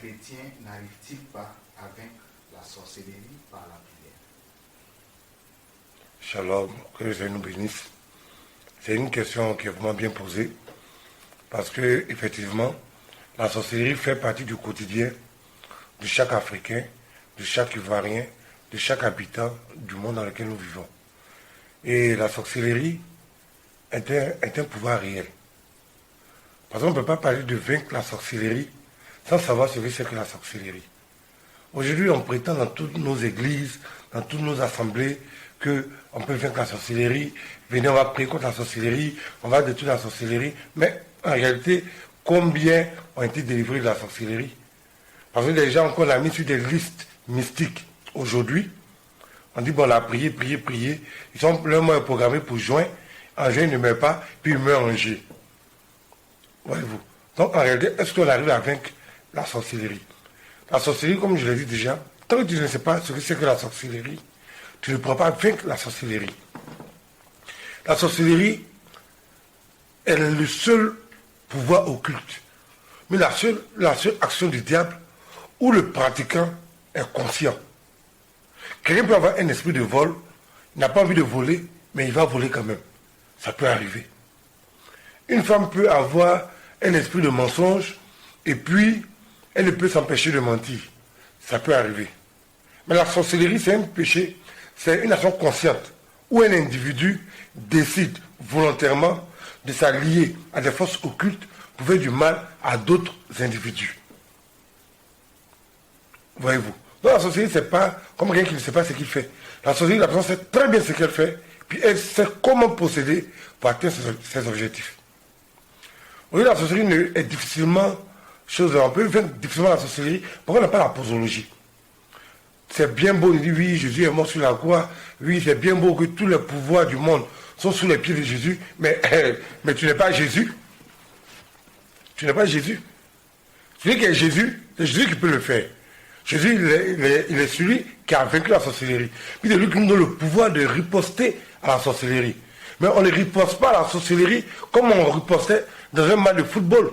chrétien n'arrive-t-il pas à vaincre la sorcellerie par la prière? Shalom, que Dieu nous bénisse. C'est une question qui est vraiment bien posée, parce que effectivement, la sorcellerie fait partie du quotidien de chaque Africain, de chaque Ivoirien, de chaque habitant du monde dans lequel nous vivons. Et la sorcellerie est un pouvoir réel. Parce qu'on ne peut pas parler de vaincre la sorcellerie sans savoir ce que c'est que la sorcellerie. Aujourd'hui, on prétend dans toutes nos églises, dans toutes nos assemblées, qu'on peut vaincre la sorcellerie. Venez, on va prier contre la sorcellerie, on va détruire la sorcellerie. Mais en réalité, combien ont été délivrés de la sorcellerie? Parce que les gens qu'on a mis sur des listes mystiques aujourd'hui, on dit, bon, on a prié. Leur mois est programmé pour juin. En juin, ils ne meurent pas, puis ils meurent en juillet. Voyez-vous. Donc, en réalité, est-ce qu'on arrive à vaincre la sorcellerie? La sorcellerie, comme je l'ai dit déjà, tant que tu ne sais pas ce que c'est que la sorcellerie, tu ne pourras pas vaincre la sorcellerie. La sorcellerie, elle est le seul pouvoir occulte. Mais la seule action du diable où le pratiquant est conscient. Quelqu'un peut avoir un esprit de vol, il n'a pas envie de voler, mais il va voler quand même. Ça peut arriver. Une femme peut avoir un esprit de mensonge, et puis elle ne peut s'empêcher de mentir. Ça peut arriver. Mais la sorcellerie, c'est un péché, c'est une action consciente, où un individu décide volontairement de s'allier à des forces occultes pour faire du mal à d'autres individus. Voyez-vous. Donc la sorcellerie, c'est pas comme quelqu'un qui ne sait pas ce qu'il fait. La sorcellerie, la personne sait très bien ce qu'elle fait, puis elle sait comment procéder pour atteindre ses objectifs. Aujourd'hui, la sorcellerie est difficilement on peut faire difficilement la sorcellerie, pourquoi on n'a pas la posologie? C'est bien beau de dire, oui, Jésus est mort sur la croix, oui, c'est bien beau que tous les pouvoirs du monde sont sous les pieds de Jésus, mais tu n'es pas Jésus. Tu n'es pas Jésus. Celui qui est Jésus, c'est Jésus qui peut le faire. Jésus, il est celui qui a vaincu la sorcellerie. Puis c'est lui qui nous donne le pouvoir de riposter à la sorcellerie. Mais on ne riposte pas à la sorcellerie comme on ripostait dans un match de football.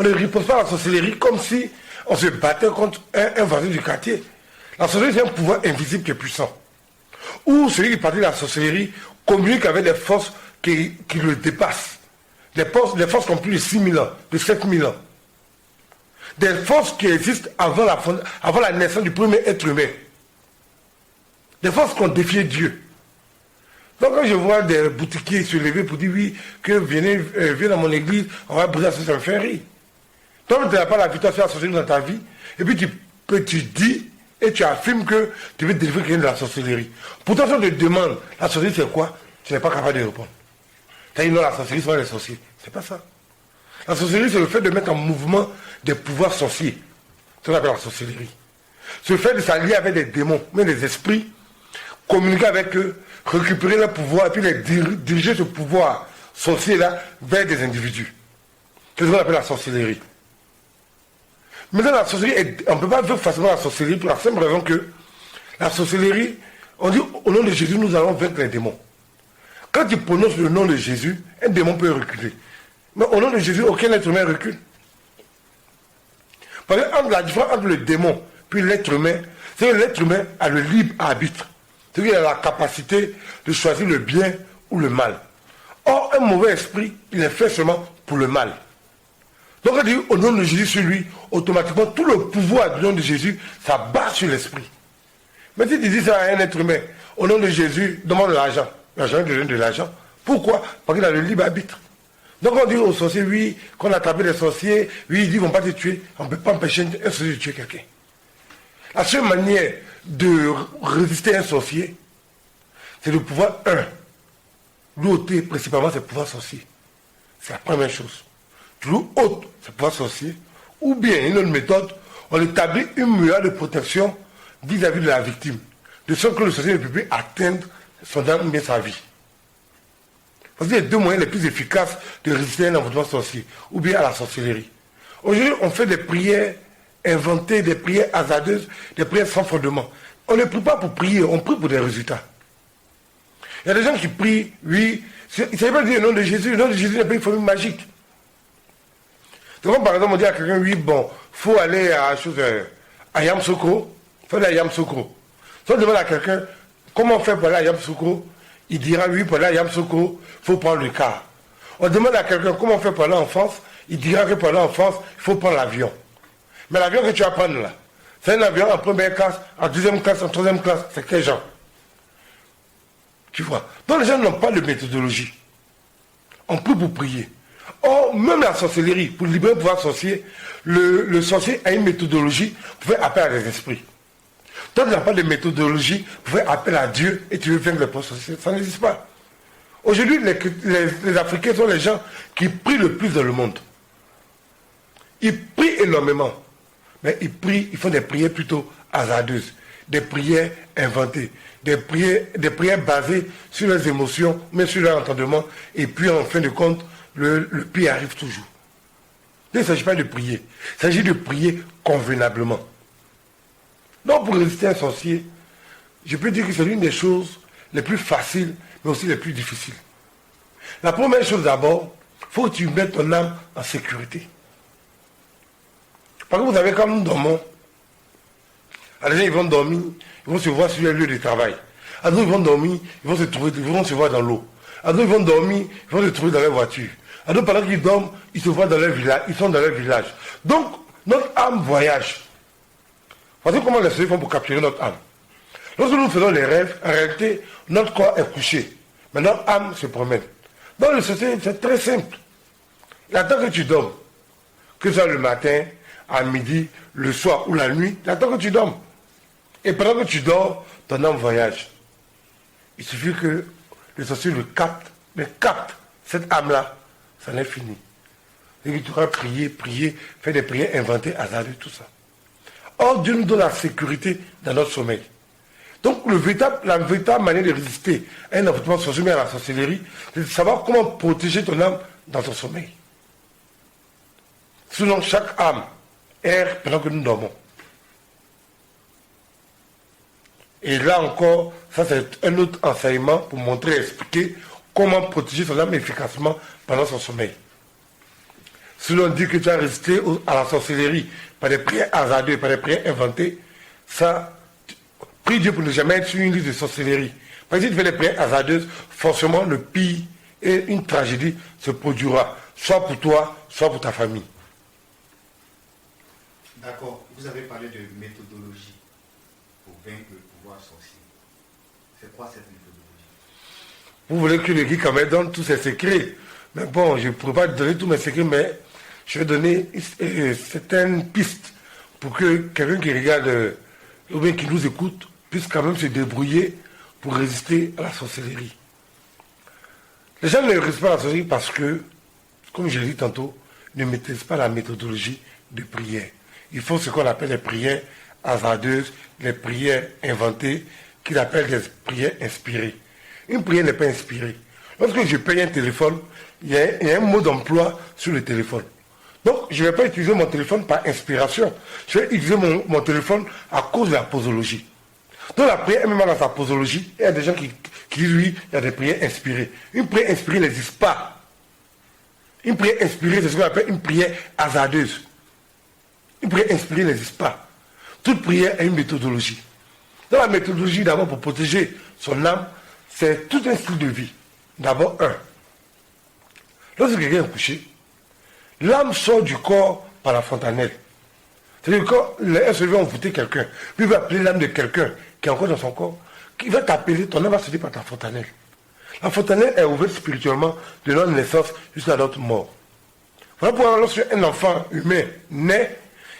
On ne riposte pas à la sorcellerie comme si on se battait contre un voisin du quartier. La sorcellerie, c'est un pouvoir invisible qui est puissant. Ou celui qui pratique la sorcellerie communique avec des forces qui le dépassent. Des forces qui ont plus de 6 000 ans, de 7 000 ans. Des forces qui existent avant la naissance du premier être humain. Des forces qui ont défié Dieu. Donc quand je vois des boutiquiers se lever pour dire oui, que viens dans mon église, on va briser ça me fait rire. Toi, tu n'as pas la victoire sur la sorcellerie dans ta vie, et puis tu dis et tu affirmes que tu veux délivrer quelqu'un de la sorcellerie. Pourtant, si on te demande, la sorcellerie c'est quoi? Tu n'es pas capable de répondre. Tu as dit non, la sorcellerie c'est les sorciers. C'est pas ça. La sorcellerie, c'est le fait de mettre en mouvement des pouvoirs sorciers. C'est ce qu'on appelle la sorcellerie. C'est le fait de s'allier avec des démons, même des esprits, communiquer avec eux, récupérer leur pouvoir, et puis diriger ce pouvoir sorcier-là vers des individus. C'est ce qu'on appelle la sorcellerie. Maintenant, la sorcellerie, on ne peut pas vaincre facilement la sorcellerie pour la simple raison que la sorcellerie, on dit au nom de Jésus, nous allons vaincre les démons. Quand tu prononces le nom de Jésus, un démon peut reculer. Mais au nom de Jésus, aucun être humain recule. Parce que la différence entre le démon puis l'être humain, c'est que l'être humain a le libre arbitre. C'est-à-dire qu'il a la capacité de choisir le bien ou le mal. Or, un mauvais esprit, il est fait seulement pour le mal. Donc on dit au nom de Jésus sur lui, automatiquement tout le pouvoir du nom de Jésus, ça bat sur l'esprit. Mais si tu dis ça à un être humain, au nom de Jésus, demande de l'argent. L'argent lui donne de l'argent. Pourquoi? Parce qu'il a le libre arbitre. Donc on dit aux sorciers, oui, qu'on a attrapé des sorciers, oui, ils disent, ils ne vont pas te tuer. On ne peut pas empêcher un sorcier de tuer quelqu'un. La seule manière de résister à un sorcier, c'est de pouvoir, l'ôter principalement, c'est le pouvoir sorcier. C'est la première chose. Tu ôtes ce pouvoir sorcier, ou bien, une autre méthode, on établit une muraille de protection vis-à-vis de la victime, de sorte que le sorcier ne peut plus atteindre son âme ou bien sa vie. Parce qu'il y a deux moyens les plus efficaces de résister à un envoûtement sorcier, ou bien à la sorcellerie. Aujourd'hui, on fait des prières inventées, des prières hasardeuses, des prières sans fondement. On ne prie pas pour prier, on prie pour des résultats. Il y a des gens qui prient, oui, il ne s'agit pas de dire le nom de Jésus, le nom de Jésus n'est pas une formule magique. C'est comme par exemple on dit à quelqu'un, oui, bon, faut aller à Yamsoukro, il faut aller à Yamsoukro. Si on demande à quelqu'un comment faire pour aller à Yamsoukro, il dira oui, pour aller à Yamsoukro, il faut prendre le car. On demande à quelqu'un comment faire pour aller en France, il dira que pour aller en France, il faut prendre l'avion. Mais l'avion que tu vas prendre là, c'est un avion en première classe, en deuxième classe, en troisième classe, c'est quel genre? Tu vois. Donc les gens n'ont pas de méthodologie. On prie pour prier. Or, même la sorcellerie, pour libérer le pouvoir sorcier, le sorcier a une méthodologie pour faire appel à des esprits. Toi, tu n'as pas de méthodologie pour faire appel à Dieu et tu veux vaincre le pouvoir sorcier. Ça n'existe pas. Aujourd'hui, les Africains sont les gens qui prient le plus dans le monde. Ils prient énormément. Mais ils font des prières plutôt hasardeuses, des prières inventées, des prières basées sur leurs émotions, mais sur leur entendement, et puis en fin de compte, le pire arrive toujours. Il ne s'agit pas de prier, il s'agit de prier convenablement. Donc pour résister à un sorcier, je peux dire que c'est l'une des choses les plus faciles, mais aussi les plus difficiles. La première chose d'abord, il faut que tu mettes ton âme en sécurité. Parce que vous savez, quand nous dormons, les gens ils vont dormir, ils vont se voir sur les lieux de travail. À d'autres ils vont dormir, ils vont se voir dans l'eau. À d'autres ils vont dormir, ils vont se trouver dans leur voiture. À d'autres pendant qu'ils dorment, ils se voient dans leur village, ils sont dans leur village. Donc, notre âme voyage. Vous savez comment les sorciers font pour capturer notre âme? Lorsque nous faisons les rêves, en réalité, notre corps est couché. Mais notre âme se promène. Dans le sorcier, c'est très simple. Il attend que tu dormes. Que ce soit le matin, à midi, le soir ou la nuit, il attend que tu dormes. Et pendant que tu dors, ton âme voyage. Il suffit que le sorcier le capte, mais capte cette âme-là, ça n'est fini. Et que tu vas prier, faire des prières inventées, hasardeuses, tout ça. Or, Dieu nous donne la sécurité dans notre sommeil. Donc, la véritable manière de résister à un envoûtement sorcier, mais à la sorcellerie, c'est de savoir comment protéger ton âme dans ton sommeil. Sinon, chaque âme erre pendant que nous dormons. Et là encore, ça c'est un autre enseignement pour montrer et expliquer comment protéger son âme efficacement pendant son sommeil. Si l'on dit que tu as résisté à la sorcellerie par des prières hasardeuses, par des prières inventées, ça, prie Dieu pour ne jamais être sur une liste de sorcellerie. Parce que si tu fais des prières hasardeuses, forcément le pire et une tragédie se produira, soit pour toi, soit pour ta famille. D'accord, vous avez parlé de méthodologie pour vaincre le pouvoir sorcier. C'est quoi cette méthodologie? Vous voulez que le geek quand même donne tous ses secrets. Mais bon, je ne pourrais pas donner tous mes secrets, mais je vais donner certaines pistes pour que quelqu'un qui regarde ou bien qui nous écoute puisse quand même se débrouiller pour résister à la sorcellerie. Les gens ne résistent pas à la sorcellerie parce que, comme je l'ai dit tantôt, ne maîtrisent pas la méthodologie de prière. Il faut ce qu'on appelle les prières hasardeuses, les prières inventées, qu'ils appellent des prières inspirées. Une prière n'est pas inspirée. Lorsque je paye un téléphone, il y a un mot d'emploi sur le téléphone. Donc, je ne vais pas utiliser mon téléphone par inspiration. Je vais utiliser mon téléphone à cause de la posologie. Donc, la prière, même dans sa posologie, il y a des gens qui disent oui, il y a des prières inspirées. Une prière inspirée n'existe pas. Une prière inspirée, c'est ce qu'on appelle une prière hasardeuse. Une prière inspirée n'existe pas. Toute prière a une méthodologie. Dans la méthodologie, d'abord, pour protéger son âme, c'est tout un style de vie. D'abord, lorsque quelqu'un est couché, l'âme sort du corps par la fontanelle. C'est-à-dire que quand un se veut envoûter quelqu'un, puis il va appeler l'âme de quelqu'un qui est encore dans son corps, qui va t'appeler, ton âme va sortir par ta fontanelle. La fontanelle est ouverte spirituellement de notre naissance jusqu'à notre mort. Voilà pourquoi lorsque un enfant humain naît,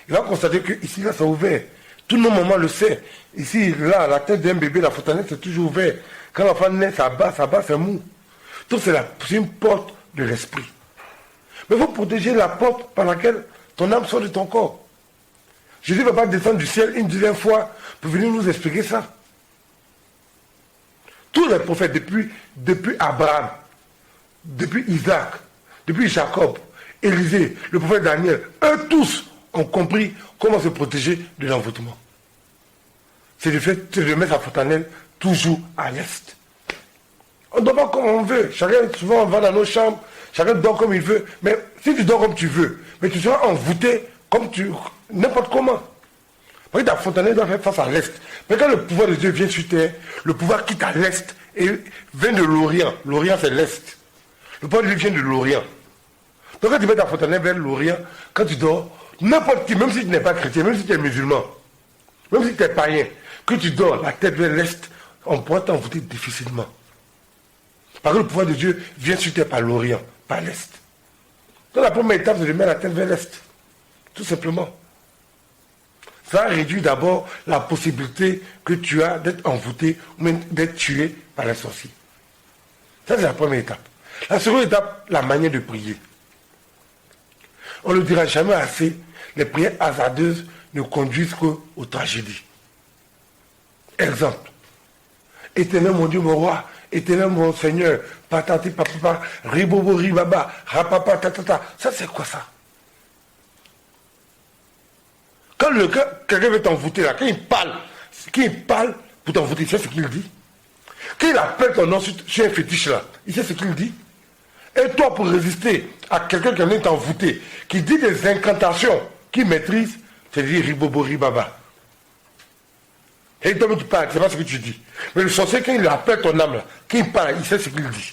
il va constater que ici, là, c'est ouvert. Tout nos mamans le sait. Ici, là, la tête d'un bébé, la fontanelle, c'est toujours ouvert. Quand l'enfant naît, ça bat, c'est mou. Donc, c'est une porte de l'esprit. Mais il faut protéger la porte par laquelle ton âme sort de ton corps. Jésus ne va pas descendre du ciel une deuxième fois pour venir nous expliquer ça. Tous les prophètes, depuis Abraham, depuis Isaac, depuis Jacob, Élisée, le prophète Daniel, eux tous ont compris comment se protéger de l'envoûtement. C'est de mettre sa fontanelle toujours à l'est. On ne dort pas comme on veut. Souvent on va dans nos chambres, chacun dort comme il veut. Mais si tu dors comme tu veux, mais tu seras envoûté comme n'importe comment. Parce que ta fontaine doit faire face à l'Est. Mais quand le pouvoir de Dieu vient sur terre, le pouvoir quitte à l'Est et vient de l'Orient. L'Orient, c'est l'Est. Le pouvoir de Dieu vient de l'Orient. Donc quand tu mets ta fontaine vers l'Orient, quand tu dors, n'importe qui, même si tu n'es pas chrétien, même si tu es musulman, même si tu es païen, que tu dors la tête vers l'Est, on pourra t'envoûter difficilement. Parce que le pouvoir de Dieu vient sur terre par l'Orient, par l'Est. Donc la première étape, c'est de mettre la tête vers l'Est. Tout simplement. Ça réduit d'abord la possibilité que tu as d'être envoûté ou même d'être tué par les sorciers. Ça, c'est la première étape. La seconde étape, la manière de prier. On ne le dira jamais assez, les prières hasardeuses ne conduisent qu'aux tragédies. Exemple. Éternel mon Dieu, mon roi, éternel mon Seigneur, patati papa, ribobo ribaba, rapapa tatata. Ça, c'est quoi ça? Quand quelqu'un veut t'envoûter là, quand il parle pour t'envoûter, tu sais ce qu'il dit? Quand il appelle ton nom sur un fétiche là, il sait ce qu'il dit? Et toi, pour résister à quelqu'un qui vient t'envoûter, qui dit des incantations qu'il maîtrise, tu dis ribobo ribaba. Et toi, tu parles, c'est pas ce que tu dis. Mais le sorcier, quand il appelle ton âme là, quand il parle, il sait ce qu'il dit.